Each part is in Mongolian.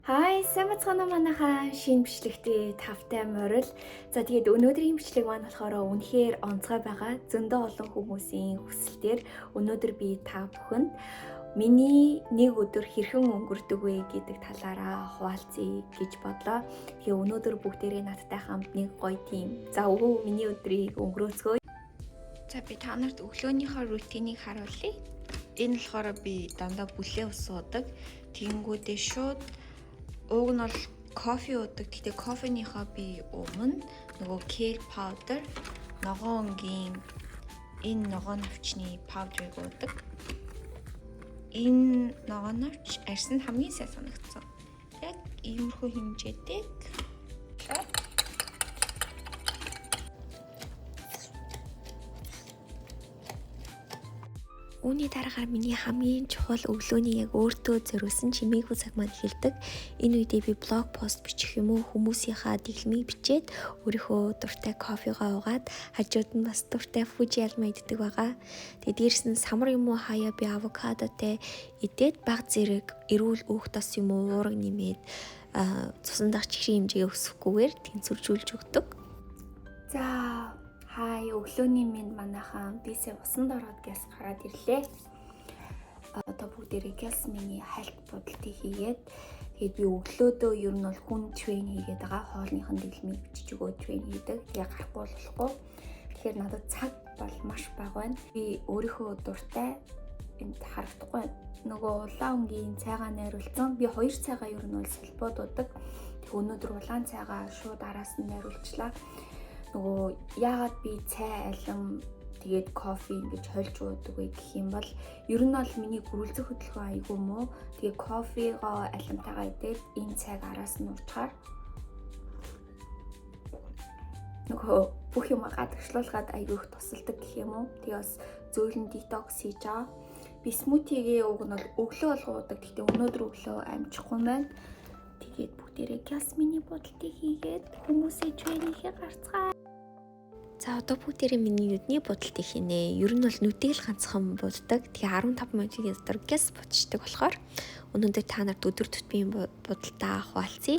Хай, сайн бацгаана манайхаа шинэ бичлэгтээ тавтай морил. За тэгээд өнөөдрийн бичлэг маань болохоор үнэхээр онцгой байгаа. Зөндөө олон хүмүүсийн хүсэлтээр өнөөдөр би та бүхэнд миний нэг өдөр хэрхэн өнгөрдөг вэ гэдэг талаараа хуваалцъя гэж бодлоо. Тэгээ өнөөдөр бүгдээрээ надтай хамт нэг гоё тийм. За өвөө миний өдрийг өнгөрөөцгөө. За би та нарт өглөөнийхөө рутинийг харуулъя. Энэ болохоор би дандаа бүлээн ус уудаг. Тэгэнгүүтээ шууд ууг нь бол кофе уудаг. Гэтэ кофенийхоо би өмнө нөгөө kale powder, ногоонгийн энэ ногоон навчны powder-ыг уудаг. Энэ ногоон навч арьс нь хамгийн сайн санагдсан. Яг иймэрхүү хэмжээтэй. Үүний дараагаар миний хамгийн чухал өглөөний яг өөртөө зориулсан чимээгүй цаг маань эхэлдэг. Энэ үедээ би блог пост бичих юм уу, хүмүүсийнхаа дэглэмийг бичээд өөрийнхөө дуртай кофегоо уугаад хажууд нь бас дуртай фужи ялмаа иддэг байгаа. Тэгээд дээрэс нь самар юм уу хаяа би авокадотой идээд баг зэрэг эрүүл өөх тос юм уу уураг нэмээд цусан дах чихрийн хэмжээ өсөхгүйгээр тэнцвэржүүлж өгдөг. За хай, өглөөний минь манайхаа бисээ усанд ороод гяс гараад ирлээ. Одоо бүгдээрээ гяс миний хальт будалтыг хийгээд тэгээд би өглөөдөө ер нь бол хүн трейн хийгээд байгаа. Хоолныхын дэглэмийг бичиж өгөө трейн хийдэг. Тэгээ гарахгүй болохгүй. Тэгэхээр надад цаг бол маш бага байна. Би өөрийнхөө дуртай энд харагдахгүй нөгөө улаан өнгийн цайгаа найруулсан. Би 2 цайгаа ер нь бол салбод удаг. Тэг өнөөдөр улаан цайгаа шууд араас нь найруулчлаа. Нөгөө яагаад би цай алим тэгээд кофе ингэж хольж уудаг вэ гэх юм бол ер нь бол миний гөрөлцөх хөдөлгөөн айгүй муу. Тэгээд кофегоо алимтайгаа идээд энэ цайг араас нь уучаар нөгөө бүх юм гадагшлуулгаад айгүй их тусалдаг гэх юм уу. Тэгээд бас зөөлөн детокс хийж байгаа. Би смутигээ уг нь бол өглөө болго уудаг. Гэхдээ өнөөдөр өглөө амжихгүй байна. Тэгээд бүгдээрээ гясмины бодолтыг хийгээд хүмүүсээ трейнингээ гарцгаа. За одоо бүгдээрээ миний нүдний будалтыг хийнэ. Ер нь бол нүдийг л ганцхан буддаг. Тэгээ 15 минутын дотор гяс будчихдаг болохоор өнөөдөр та нарт өдөр тутмын будалтаа хуваалцъя.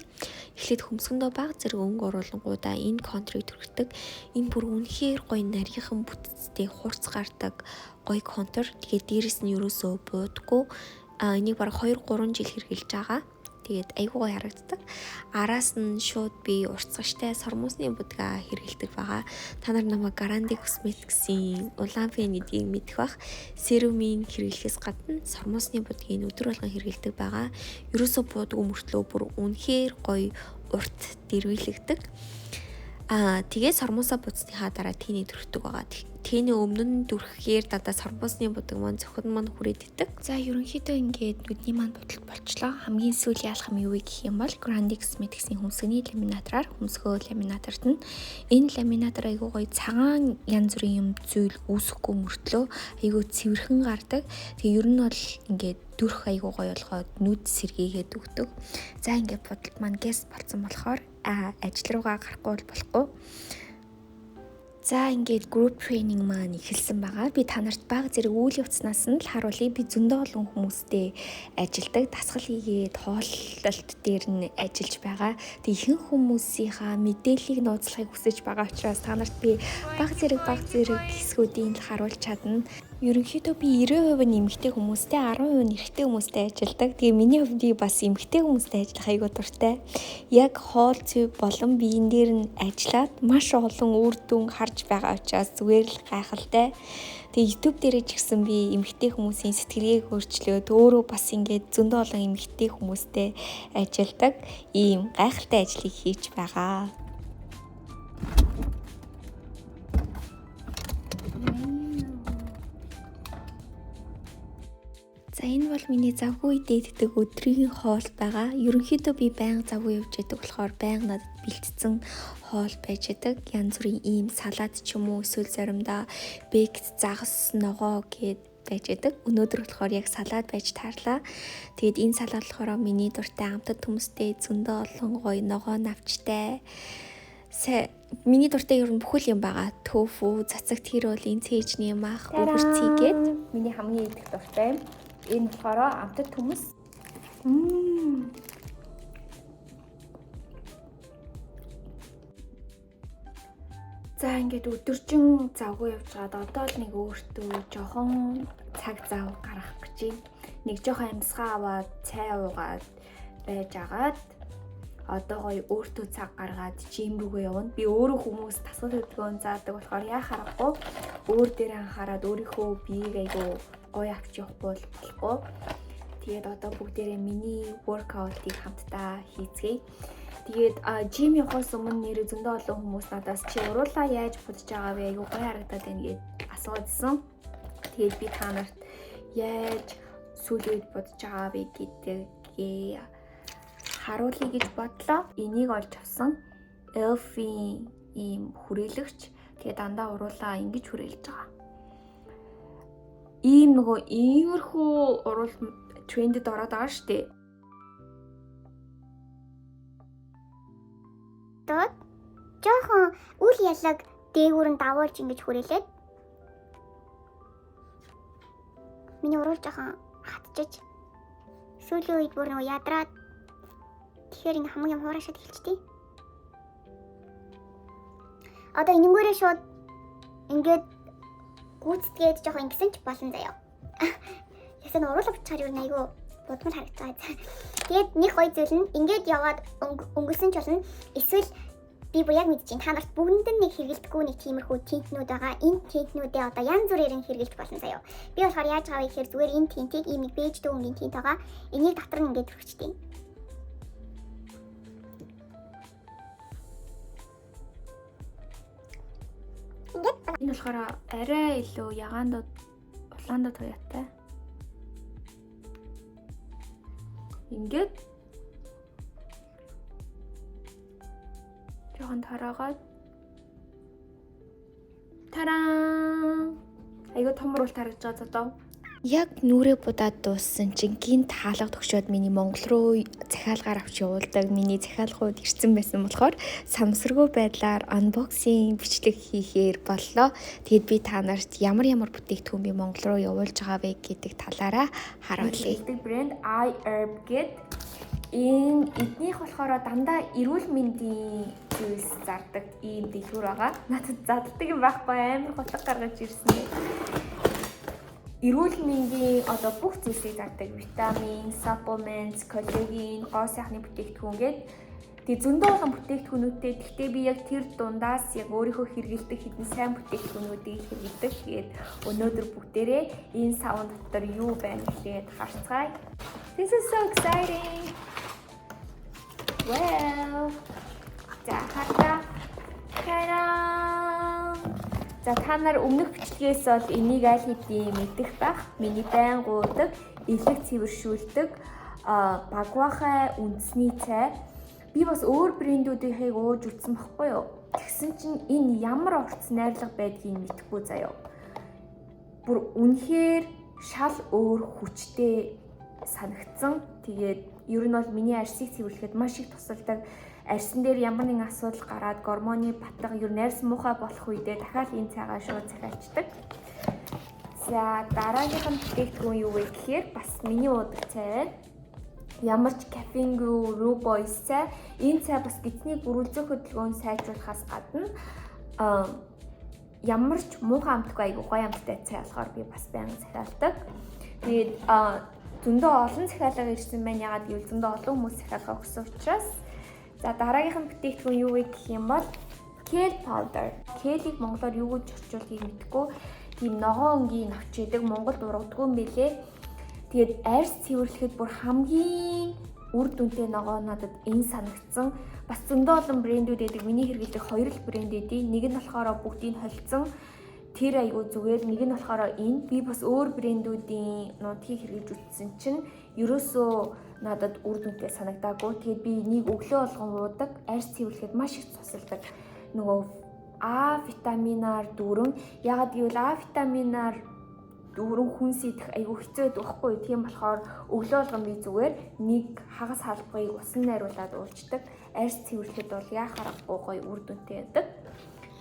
Эхлээд хөмсгөндөө баг зэрэг өнгө оруулангуудаа энэ контрыг түргдэг. Энэ бүр үнэхээр гоё нарийнхан бүтцтэй хурц гардаг гоё контур. Тэгээ дээрэс нь ерөөсөө буудаггүй. Энийг баг 2-3 жил хэрглэж байгаа. Тэгээд айгүй гоё харагддаг. Араас нь шууд би уртцагчтай сормосны будгаа хэрэгэлдэг байгаа. Та нар намайг Grandi Cosmetics-ийн улаан фен гэдгийг мэдэх бах. Серумын хэрэглэхээс гадна сормосны будгийг өдөр болгон хэрэгэлдэг байгаа. Ерөөсөө буудгүй мөртлөө бүр үнэхээр гоё урт дэрвэлэгдэг. Тэгээ сормосоо буцсныхаа дараа тэний төрхдөг байгаа. Тэний өмнө нь дүрхэхээр дадаа сормосны будаг маань зөвхөн маань хүрээд итдэг. За ерөнхийдөө ингээд нүдний маань будалт болчлоо. Хамгийн сүүл яалах юм юу гэх юм бол Grandi Cosmetics-ийн хөмсгөний ламинатораар хөмсгөө ламинаторт нь энэ ламинатор айгүй гоё цагаан янз бүрийн юм зүйл үүсэхгүй мөртлөө айгүй цэвэрхэн гардаг. Тэгээ ер нь бол ингээд дүрх айгүй гоё болгоод нүд сэргийгээд өгдөг. За ингээд будалт маань гяс болсон болохоор ажил руугаа гарахгүй болохгүй. За ингээд group training маань эхэлсэн байгаа. Би та нарт баг зэрэг үйл явцнаас нь л харуулъя. Би зөндөө олон хүмүүстэй ажилдаг, дасгал хийгээд хооллолт дээр нь ажиллаж байгаа. Тэг ихэнх хүмүүсийнхаа мэдээллийг нууцлахыг хүсэж байгаа учраас та нарт би баг зэрэг хэсгүүдийн л харуулж чадна. Ерөнхийдөө би 90% нь эмэгтэй хүмүүстэй, 10% нь эрэгтэй хүмүүстэй ажилдаг. Тэгээ миний хувьд бас эмэгтэй хүмүүстэй ажиллах айгүй дуртай. Яг хоол зүй болон биеийн дээр нь ажиллаад маш олон үр дүн харж байгаа учраас зүгээр л гайхалтай. Тэгээ YouTube дээрээ ч гэсэн би эмэгтэй хүмүүсийн сэтгэлгээг өөрчлөөд өөрөө бас ингээд зөндөө олон эмэгтэй хүмүүстэй ажилдаг. Ийм гайхалтай ажлыг хийж байгаа. За энэ бол миний завгүй дээддэг өдрийн хоол байгаа. Ерөнхийдөө би байнга завгүй явж байдаг болохоор байнга надад бэлтцсэн хоол байж байдаг. Янз бүрийн ийм салаад ч юм уу эсвэл заримдаа бэкт загас ногоо гэд байж байдаг. Өнөөдөр болохоор яг салаад байж таарлаа. Тэгээд энэ салаад болохоор миний дуртай амтд хүмүүстэй зөндөө олон гоё ногоо навчтай. Миний дуртай ер нь бүхэл юм байгаа. Тофу, цацагт хэрүүлийн цээжний мах, өвөрцгийг гээд Миний хамгийн идэх дуртай юм. Энэ болохоор амтд хүмүүс За ингээд өдөржин завгүй явж байгаад одоо л нэг өөртөө жоохон цаг зав гаргах гэж байна. Нэг жоохон амьсгаа аваад цай уугаад байж агаад одоо гоё өөртөө цаг гаргаад жим рүүгээ явна. Би өөрөө хүмүүс тасгал хөдөлгөөн заадаг болохоор яа харахгүй өөр дээр анхаарад өөрийнхөө биеийг айгу гоё авч явахгүй болохгүй. Тэгээд одоо бүгдээрээ миний workout-ыг хамтдаа хийцгээе. Тэгээд жим явахаас өмнө нэрээ зөндөө олон хүмүүс надаас чи уруулаа яаж будж байгаа вэ? Айгу гоё харагдаад байна гэд асуужсэн. Тэгээд би та нарт яаж сүүлийн үед будж байгаа вэ гэдгээ харуулъя гэж бодлоо. Энийг олж авсан Elf-ийн ийм хүрээлэгч. Тэгээд дандаа уруулаа ингэж хүрээлж байгаа. Ийм нөгөө иймэрхүү уруул трендэд ороод байгаа шүү дээ. Дод жоохон үл ялаг дээгүүр нь давуулж ингэж хүрээлээд миний уруул жоохон хатжиж сүүлийн үед бүр нөгөө ядраад тэгэхээр энэ хамгийн хуурашаад хэлчихтий. Одоо энэнгээрээ шууд ингээд гүйцэтгээд жоохон ингэсэн ч болно заяа. Ясаа уруулаа бутгаар юу айгу будмал харагдаж. Тэгээд нэг гоё зүйл нь ингээд яваад өнгөрсөн ч болно. Эсвэл би бүр яг мэдчихээн та нарт бүгдэнд нь нэг хэрэгэлдэггүй нэг тиймэрхүү тинтнүүд байгаа. Энэ тинтнүүдээ одоо янз бүрээр нь хэрэглэж болно заяа. Би болохоор яаж байгаа вэ гэхээр зүгээр энэ тинтийг ийм нэг бэж дүүнгийн тинт байгаа. Энийг дотор нь ингээд өргөчтэй. Энэ болохоор арай илүү ягаандууд улаандаа туяатай. Ингээд жоохон тарагаад тараа. Айгуу том уруул тарагдж байгаа зодоо. Яг нүрээ будаад дууссан чинь гинт хаалга төгшөөд миний Монгол руу захиалгаар авч явуулдаг. Миний захиалгууд ирсэн байсан болохоор самсргүй байдлаар unboxing бичлэг хийхээр боллоо. Тэгэд би та нарт ямар бүтээгдэхүүн би Монгол руу явуулж байгаа вэ гэдэг талаараа харуулъя. Гэдэг брэнд iHerb гэд энэ эднийх болохоор дандаа эрүүл мэндийн зүйлс зардаг ийм дэлгүүр байгаа. Надад заддаг юм байхгүй амар хотог гаргаж ирсэн юм. Эрүүл мэндийн одоо бүх зүйлсийг зардаг. Витамин, supplements, коллаген, гоо сайхны бүтээгдэхүүн гээд тэг зөндөө олон бүтээгдэхүүнүүдтэй. Гэхдээ би яг тэр дундаас яг өөрийнхөө хэрэгэлдэг хэдэн сайн бүтээгдэхүүнүүдийг хэрэгэлдэг. Тэгээд өнөөдөр бүгдээрээ энэ савн дотор юу байна гэхлээр харцгаая. This is so exciting. Well. За хата. За та нар өмнөх бичлэгээс бол энийг аль хэдийн мэдэх байх. Миний байн гуудаг, элэг цэвэршүүлдэг, багвахай үндэсний цай. Би бас өөр брэндүүдийнхийг ууж үзсэн байхгүй юу? Тэгсэн чинь энэ ямар орц найрлага байдгийг мэдэхгүй заяа. Бүр үнэхээр шал өөр хүчтэй санагдсан. Тэгээд ер нь бол миний арсыг цэвэрлэхэд маш их тусалдаг. Арьсан дээр ямар нэгэн асуудал гараад гормоны батлага ер нь арьс муухай болох үедээ дахиад энэ цайгаа шууд захиалцдаг. За дараагийнх нь бүтээгдэхүүн юу вэ гэхээр бас миний уудаг цай байна. Ямар ч кофеингүй рубойс цай. Энэ цай бас гидсний бүрэлдэхүүн хөдөлгөөнд сайжруулахаас гадна ямар ч муухай амтгүй айгуу гоё амттай цай болохоор би бас байнга захиалдаг. Тэгээд зөндөө олон захиалга ирсэн байна. Ягаад гэвэл зөндөө олон хүмүүс захиалга өгсөн учраас. За дараагийнх нь бүтээгдэхүүн юу вэ гэх юм бол kale powder. Kale-ийг монголоор юу гэж орчуулдгийг мэдэхгүй. Тийм ногоон өнгийн навчээдэг Монголд ургадгүй юм билээ. Тэгээд арьс цэвэрлэхэд бүр хамгийн үр дүнтэй ногоо надад энэ санагдсан. Бас зөндөө олон брэндүүд байдаг. Миний хэрэглэдэг хоёр л брэнд эдий. Нэг нь болохоор бүгдийг холцсон. Тэр аюу зүгээр, нэг нь болохоор энэ. Би бас өөр брэндүүдийн нутгийг хэрэглэж үзсэн чинь ерөөсөө надад үр дүнтэй санагдаагүй. Тэгээд би энийг өглөө болгон уудаг. Арьс цэвэрлэхэд маш их тусалдаг. Нөгөө А витаминаар дүүрэн. Ягаад гэвэл А витаминаар дүүрэн хүнс идэх айгүй хэцүү байдаг байхгүй. Тийм болохоор өглөө болгон би зүгээр нэг хагас халбыг усан найруулад уулздаг. Арьс цэвэрлэхэд бол яхаарахгүй гоё үр дүнтэй байдаг.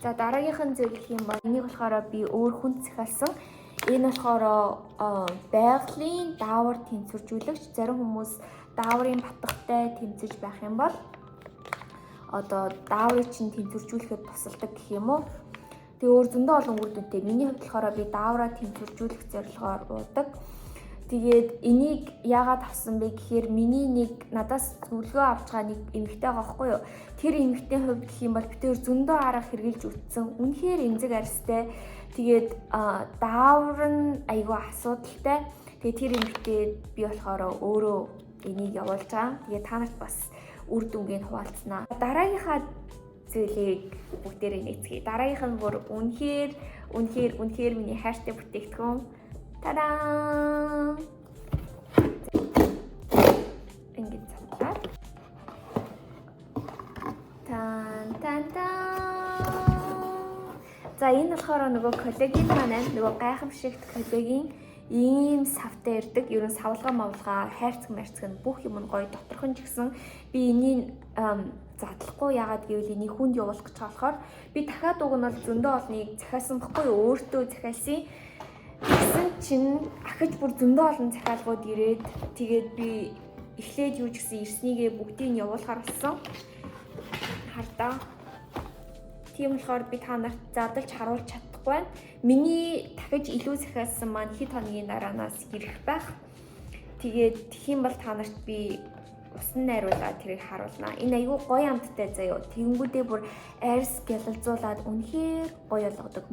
За дараагийнх нь зүйл гэх юм бол энийг болохоор би өөр хүнд захиалсан. Энэ болохоор байгалийн даавар тэнцвэржүүлэгч. Зарим хүмүүс дааврын батгахтай тэмцэж байх юм бол одоо дааврыг чинь тэнцвэржүүлэхэд тусалдаг гэх юм уу. Тэгээ өөр зөндөө олон үр дүнтэй. Миний хувьд болохоор би даавраа тэмцүүлжүүлэх зорилгоор уудаг. Тэгээд энийг яагаад авсан бэ гэхээр миний нэг надаас зөвлөгөө авч байгаа нэг эмэгтэй байгаа байхгүй юу. Тэр эмэгтэйн хувьд гэх юм бол би тэр зөндөө арга хэрглэж үтсэн. Үнэхээр эмзэг арьстай. Тэгээд даавар нь айгүй асуудалтай. Тэгээд тэр эмэгтэй би болохоор өөрөө энийг явуулж байгаа. Тэгээд та нарт бас үр дүнгийн хуваалцсанаа. Дараагийнхаа зүйлийг бүгдээрээ нээцгээе. Дараагийнх нь бүр үнэхээр миний хайртай бүтээгдэхүүн. Та-даа! Ингээд цамцаад. За энэ болохоор нөгөө коллаген маань нөгөө гайхамшигт коллаген ийм савтай ирдэг. Ер нь савлгаа хайрцаг марцаг бүх юм нь гоё доторхон ч гэсэн би энийг задлахгүй яагаад гэвэл энийг хүнд явуулах гэж байгаа болохоор би дахиад уг нь бол зөндөө олныг захиалсан баггүй өөртөө захиалсан. Тэгсэн чинь ахиж бүр зөндөө олон захиалгууд ирээд тэгээд би эхлээд юу ч гэсэн ирснийгээ бүгдийг нь явуулахар болсон. Хардаа. Тийм болохоор би та нарт задлж харуулж чадахгүй байна. Миний дахиж илүү захиалсан маань хэд хоногийн дараанаас ирэх байх. Тэгээд тэгхийн бол та нарт би усан найруулаад тэрийг харуулнаа. Энэ айгүй гоё амттай заяо. Тэгэнгүүтээ бүр арьс гялалзуулаад үнэхээр гоё болгодог.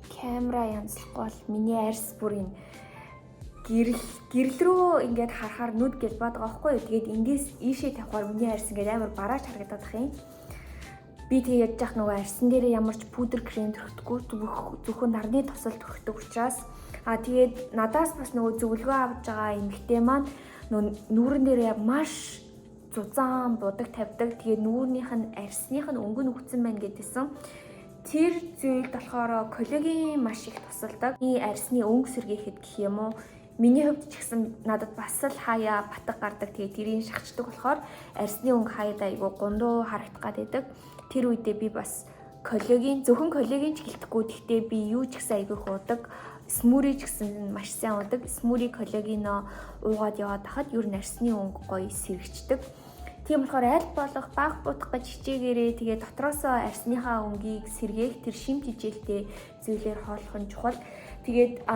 Камера янзлахгүй бол миний арьс бүр энэ гэрэл рүү ингээд харахаар нүд гэлбаад байгаа байхгүй юу. Тэгээд эндээс ийшээ тавихаар миний арьс ингээд амар барааж харагдаад байх юм. Би тэгээд яж нөгөө арьсан дээр ямар ч пудр крем төрөхдөггүй зөвхөн нарны тосол төрөхдөг учраас тэгээд надаас бас нөгөө зөвлөгөө авч байгаа эмэгтэй маань нүүрэн дээр маш зузаан будаг тавьдаг. Тэгээд нүүрнийх нь арьсных нь өнгө нүгцэн байна гэдээсэн. Тэр зүйлд болохоор коллаген маш их тусалдаг. Энэ арьсны өнгө сэргээхэд гэх юм уу. Миний хувьд ч гэсэн надад бас л хаяа батг гардаг. Тэгээд тэрийг шахацдаг болохоор арьсны өнгө хаяад айгүй гундуу харагдах байдаг. Тэр үедээ би бас зөвхөн коллаген ч гэлтэхгүй. Гэхдээ би юу ч гэсэн айгүй уудаг. Смури ч гэсэн маш сайн уудаг. Смури коллагеноо уугаад яваад хахад ер нь арьсны өнгө гоё сэргэгчдэг. Тийм болохоор аль болох баг бутах гэж хичээгээрээ тэгээ дотроосоо арьсныхаа өнгийг сэргээх тэр шим жижээлтэй зүйлээр хооллох нь чухал. Тэгээд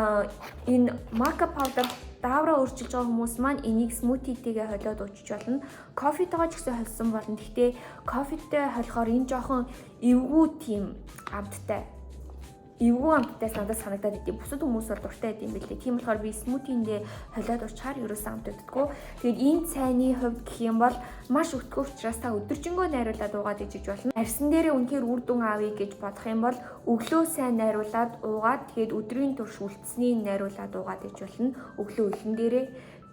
энэ мака паудер даавраа өөрчилж байгаа хүмүүс маань энийг смутитэйгээ холиод уучж болно. Кофетойгоо ч гэсэн холсон болно. Гэхдээ кофетэй холихоор энэ жоохон эвгүй тийм амттай. Эвгүй амттайс надад санагдаад идэв. Бусад хүмүүс бол дуртай байд юм билээ. Тийм болохоор би смутиндээ холиод уучаар ерөөсөн амтдаггүй. Тэгээд энэ цайны хувьд гэх юм бол маш өтгөө учраас та өдөржингөө найруулад уугаад ижиж болно. Арьсан дээрээ үнэхээр үр дүн авъя гэж бодох юм бол өглөө сайн найруулад уугаад тэгээд өдрийн турш үлдсэнийг найруулад уугаад иж болно. Өглөө өлөн дээрээ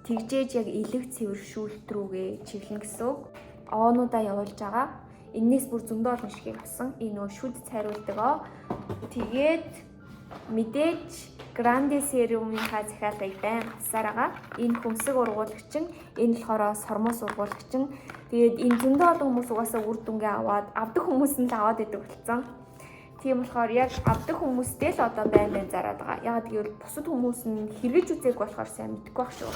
тэгжээж яг элэг цэвэршүүлэлт рүүгээ чиглэн гэсэн үг. Оонуудаа явуулж байгаа. Энээс бүр зөндөө олон шигийг авсан. Энэ нөө шүд цайруулдаг. Тэгээд мэдээж Grande Serum-ийнхаа захиалгыг байн авсаар байгаа. Энэ хөмсөг ургуулагч нь энэ болохоор сормоос ургуулагч нь. Тэгээд энэ зөндөө олон хүмүүс угаасаа үр дүнгээ авдаг хүмүүс нь л аваад идэг болсон. Тийм болохоор яг авдаг хүмүүстэй л одоо байн зараад байгаа. Ягаад гэвэл бусад хүмүүс нь хэрэгж үзээг болохоор сайн мэдгүй байх шүү.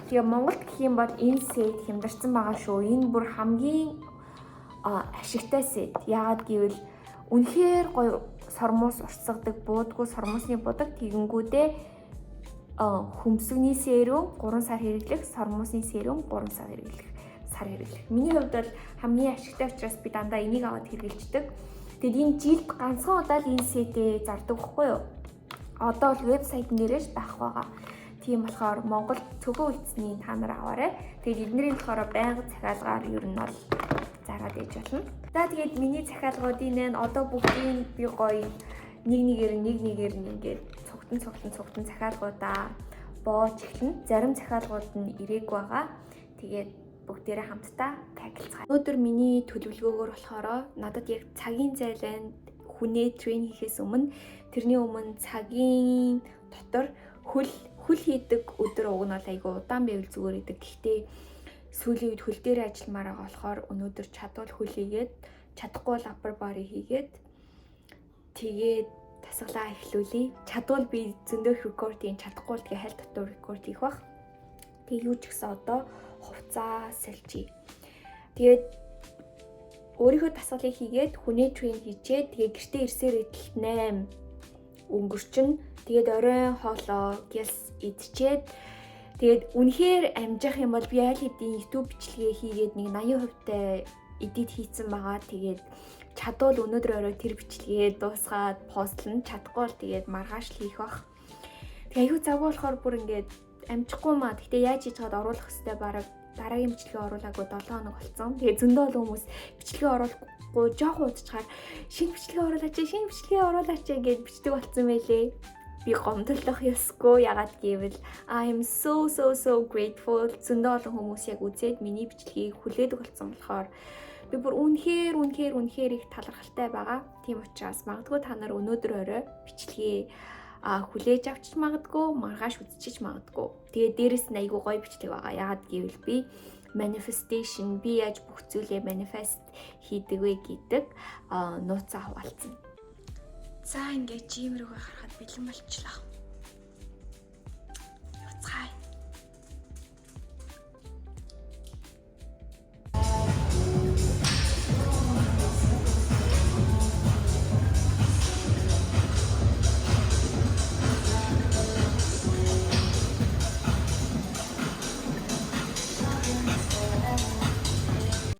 Тэгээ Монголд гэх юм бол энэ сет хямдарсан байгаа шүү. Энэ бүр хамгийн ашигтай сет. Ягаад гэвэл үнэхээр гоё сормоос урсгадаг, буудгүй сормоосны будаг тэгэнгүүтээ хөмсгний серум 3 сар хэрэглэх, сормоосны серум 3 сар хэрэглэх. Миний хувьд бол хамгийн ашигтай учраас би дандаа энийг аваад хэрэглэждэг. Тэгэд энэ жилд ганцхан удаа л энэ сетээ зардаг байхгүй юу? Одоо бол вебсайтн дээрээс байх байгаа. Тийм болохоор Монгол цөөхөн үлдсэний та нар аваарай. Тэгээд эднэрийн болохоор байнга захиалгаар ер нь бол зараад ээж болно. За тэгээд миний захиалгуудын одоо бүгдийг би гоё нэг нэгээр ингээд цугтан захиалгуудаа боож эхэлнэ. Зарим захиалгууд нь ирээг байгаа. Тэгээд бүгдээрээ хамтдаа тагилцгаая. Өнөөдөр миний төлөвлөгөөгөр болохоор надад яг цагийн зайланд хүнээ трейн хийхээс өмнө тэрний өмнө цагийн дотор хөл хийдэг өдөр уг нь бол айгүй удаан байвал зүгээр идэг. Гэхдээ сүүлийн үед хөл дээр ажилламаар байгаа болохоор өнөөдөр чадвал хөл хийгээд чадахгүй бол upper body хийгээд тэгээд тасгалаа эхлүүлье. Чадвал би зөндөө рекордing чадахгүй бол тэгээ хайл дотор рекорд хийх бах. Тэгээ юу ч гэсэн одоо хувцас сэлжий. Тэгээд өөрийнхөө дасгалыг хийгээд хүнээ train хийчээд тэгээ гэртээ ирсээр идэлт 8 өнгөрчин. Тэгээд оройн хоолоо гяс идчихэд тэгээд үнэхээр амжих юм бол би аль хэдийн YouTube бичлэгээ хийгээд нэг 80% та эдит хийцэн байгаа. Тэгээд чадвал өнөөдөр орой тэр бичлэгээ дуусгаад постлно. Чадахгүй бол тэгээд маргааш л хийх бах. Тэгээ аюу завгүй болохоор бүр ингээд амжихгүй маа. Гэтэ яаж хийж чад оруулах хэвээр бараг дараагийн бичлэгээ оруулаагүй 7 хоног болсон. Тэгээ зөндөө олон хүмүүс бичлэгээ оруулахгүй жоох удчихаар шинэ бичлэгээ оруулаач гэж бичдэг болсон байлээ. Би гомдлох ёсгүй. Ягаад гэвэл I am so grateful. Зөндөө олон хүмүүс яг үзээд миний бичлэгийг хүлээдэг болсон болохоор би бүр үнэхээр их талархалтай байгаа. Тийм учраас магадгүй та нар өнөөдөр орой бичлэгээ хүлээж авчиж магадгүй, маргааш үзчихэж магадгүй. Тэгээ дээрэс нь айгүй гоё бичлэг байгаа. Ягаад гэвэл би manifestation, би яаж бүх зүйлээ manifest хийдэг вэ гэдэг нууцаа хуваалцсан. За ингээд жим рүүгээ харахад бэлэн болчихлоо.